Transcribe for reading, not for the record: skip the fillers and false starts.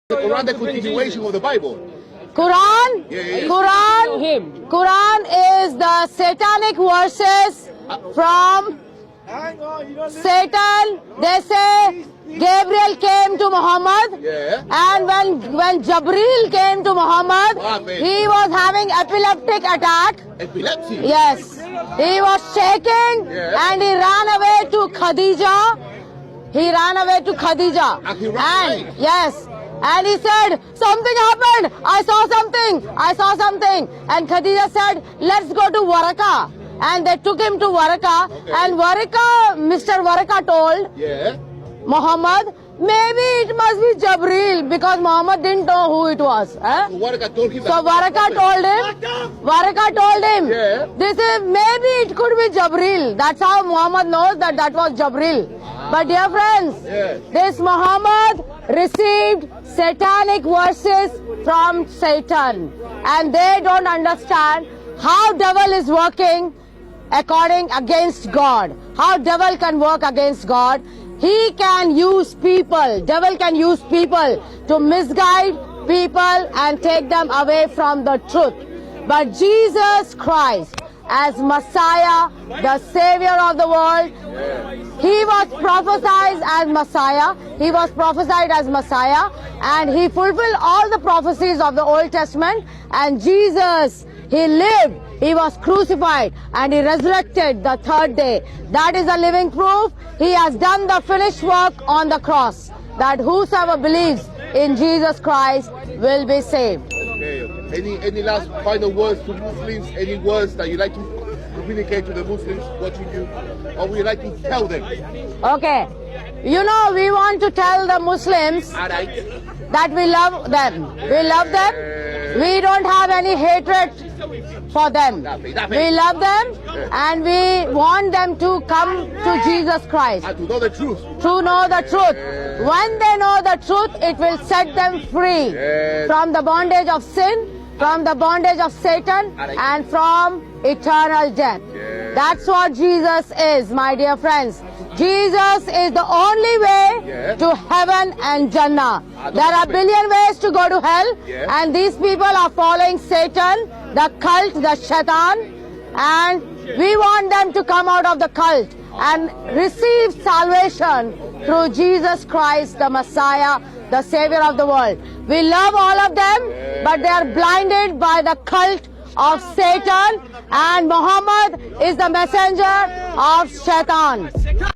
The Quran, the continuation of the Bible. Quran? Yeah. Quran is the satanic verses from Satan. They say Gabriel came to Muhammad, and when Jabril came to Muhammad, he was having epileptic attack. Epilepsy. Yes, he was shaking, and he ran away to Khadija. He ran away to Khadija, and yes. And he said, something happened. I saw something. And Khadija said, let's go to Waraka. And they took him to Waraka. And Mr. Waraka told Muhammad, maybe it must be Jabril, because Muhammad didn't know who it was. So Waraka told him. Waraka told him, this is, maybe it could be Jabril. That's how Muhammad knows that was Jabril. But dear friends, this Muhammad received satanic verses from Satan, and they don't understand how devil is working against God. How devil can work against God. He can use people, devil can use people to misguide people and take them away from the truth. But Jesus Christ, as Messiah, the Savior of the world, he was prophesied as Messiah, and he fulfilled all the prophecies of the Old Testament. And Jesus, he lived, he was crucified, and he resurrected the third day. That is a living proof. He has done the finished work on the cross, that whosoever believes in Jesus Christ will be saved. Okay. Any last final words to Muslims? Any words that you like to communicate to the Muslims watching you, or would you like to tell them? Okay, you know, we want to tell the Muslims that we love them. We love them. We don't have any hatred for them. We love them, and we want them to come to Jesus Christ. And to know the truth. To know the truth. When they know the truth, it will set them free from the bondage of sin, from the bondage of Satan, and from eternal death. That's what Jesus is, my dear friends. Jesus is the only way to heaven and Jannah. There are a billion ways to go to hell, and these people are following Satan, the cult, the Shaitan, and we want them to come out of the cult and receive salvation through Jesus Christ, the Messiah, the Savior of the world. We love all of them, but they are blinded by the cult of Satan, and Muhammad is the messenger of Shaitan.